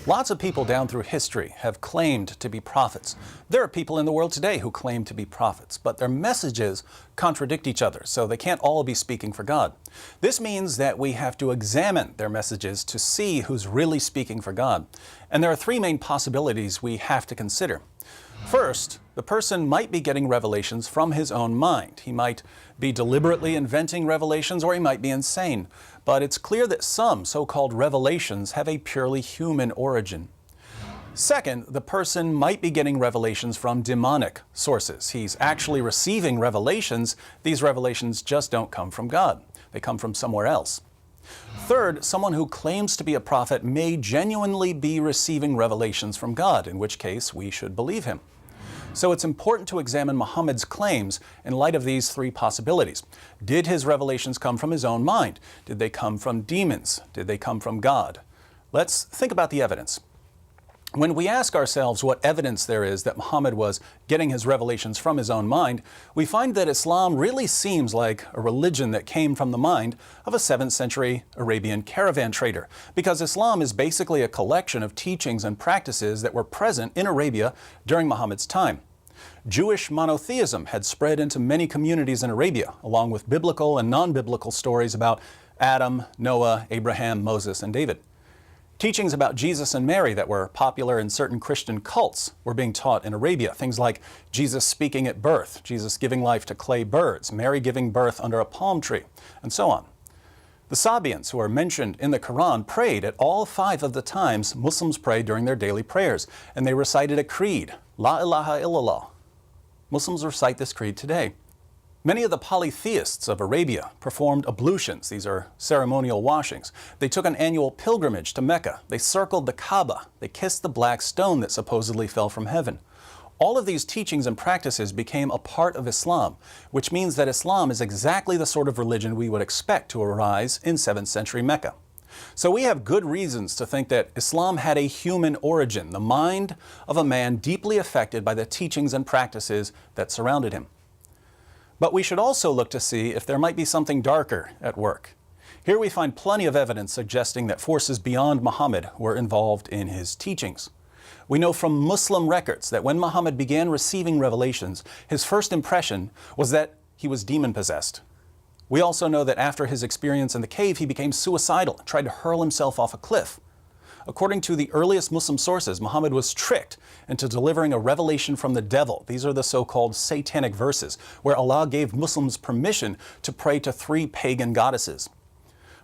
Lots of people down through history have claimed to be prophets. There are people in the world today who claim to be prophets, but their messages contradict each other, so they can't all be speaking for God. This means that we have to examine their messages to see who's really speaking for God. And there are three main possibilities we have to consider. First, the person might be getting revelations from his own mind. He might be deliberately inventing revelations, or he might be insane. But it's clear that some so-called revelations have a purely human origin. Second, the person might be getting revelations from demonic sources. He's actually receiving revelations. These revelations just don't come from God. They come from somewhere else. Third, someone who claims to be a prophet may genuinely be receiving revelations from God, in which case we should believe him. So it's important to examine Muhammad's claims in light of these three possibilities. Did his revelations come from his own mind? Did they come from demons? Did they come from God? Let's think about the evidence. When we ask ourselves what evidence there is that Muhammad was getting his revelations from his own mind, we find that Islam really seems like a religion that came from the mind of a 7th century Arabian caravan trader, because Islam is basically a collection of teachings and practices that were present in Arabia during Muhammad's time. Jewish monotheism had spread into many communities in Arabia, along with biblical and non-biblical stories about Adam, Noah, Abraham, Moses, and David. Teachings about Jesus and Mary that were popular in certain Christian cults were being taught in Arabia. Things like Jesus speaking at birth, Jesus giving life to clay birds, Mary giving birth under a palm tree, and so on. The Sabians, who are mentioned in the Quran, prayed at all 5 of the times Muslims pray during their daily prayers, and they recited a creed, La ilaha illallah. Muslims recite this creed today. Many of the polytheists of Arabia performed ablutions. These are ceremonial washings. They took an annual pilgrimage to Mecca. They circled the Kaaba. They kissed the black stone that supposedly fell from heaven. All of these teachings and practices became a part of Islam, which means that Islam is exactly the sort of religion we would expect to arise in 7th century Mecca. So we have good reasons to think that Islam had a human origin, the mind of a man deeply affected by the teachings and practices that surrounded him. But we should also look to see if there might be something darker at work. Here we find plenty of evidence suggesting that forces beyond Muhammad were involved in his teachings. We know from Muslim records that when Muhammad began receiving revelations, his first impression was that he was demon-possessed. We also know that after his experience in the cave, he became suicidal and tried to hurl himself off a cliff. According to the earliest Muslim sources, Muhammad was tricked into delivering a revelation from the devil. These are the so-called satanic verses, where Allah gave Muslims permission to pray to 3 pagan goddesses.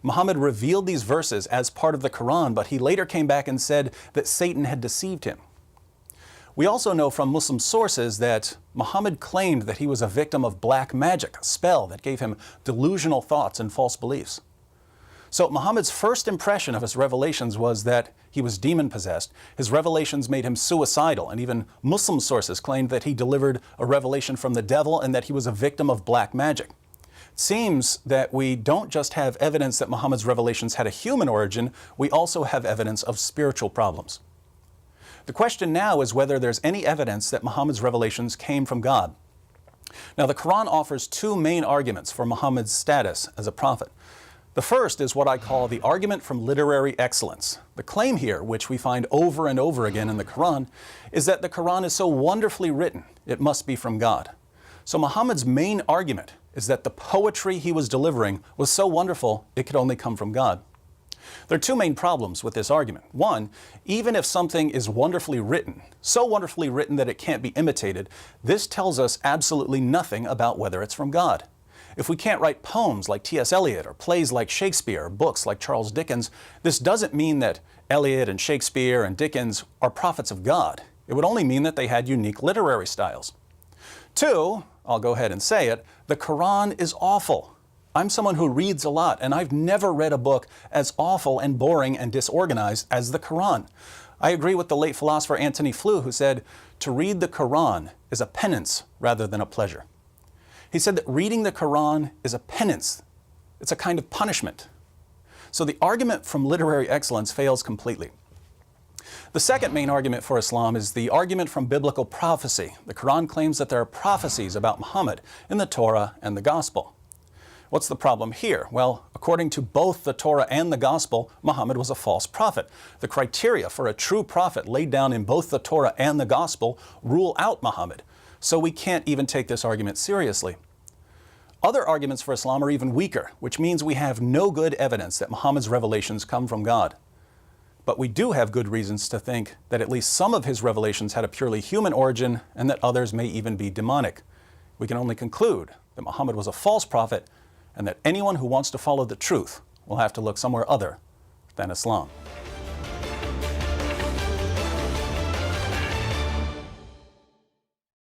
Muhammad revealed these verses as part of the Quran, but he later came back and said that Satan had deceived him. We also know from Muslim sources that Muhammad claimed that he was a victim of black magic, a spell that gave him delusional thoughts and false beliefs. So Muhammad's first impression of his revelations was that he was demon-possessed. His revelations made him suicidal, and even Muslim sources claimed that he delivered a revelation from the devil and that he was a victim of black magic. It seems that we don't just have evidence that Muhammad's revelations had a human origin, we also have evidence of spiritual problems. The question now is whether there's any evidence that Muhammad's revelations came from God. Now, the Quran offers 2 main arguments for Muhammad's status as a prophet. The first is what I call the argument from literary excellence. The claim here, which we find over and over again in the Quran, is that the Quran is so wonderfully written, it must be from God. So Muhammad's main argument is that the poetry he was delivering was so wonderful, it could only come from God. There are 2 main problems with this argument. One, even if something is wonderfully written, so wonderfully written that it can't be imitated, this tells us absolutely nothing about whether it's from God. If we can't write poems like T.S. Eliot or plays like Shakespeare or books like Charles Dickens, this doesn't mean that Eliot and Shakespeare and Dickens are prophets of God. It would only mean that they had unique literary styles. 2, I'll go ahead and say it, the Quran is awful. I'm someone who reads a lot, and I've never read a book as awful and boring and disorganized as the Quran. I agree with the late philosopher Antony Flew, who said, "To read the Quran is a penance rather than a pleasure." He said that reading the Quran is a penance. It's a kind of punishment. So the argument from literary excellence fails completely. The second main argument for Islam is the argument from biblical prophecy. The Quran claims that there are prophecies about Muhammad in the Torah and the Gospel. What's the problem here? Well, according to both the Torah and the Gospel, Muhammad was a false prophet. The criteria for a true prophet laid down in both the Torah and the Gospel rule out Muhammad. So we can't even take this argument seriously. Other arguments for Islam are even weaker, which means we have no good evidence that Muhammad's revelations come from God. But we do have good reasons to think that at least some of his revelations had a purely human origin and that others may even be demonic. We can only conclude that Muhammad was a false prophet and that anyone who wants to follow the truth will have to look somewhere other than Islam.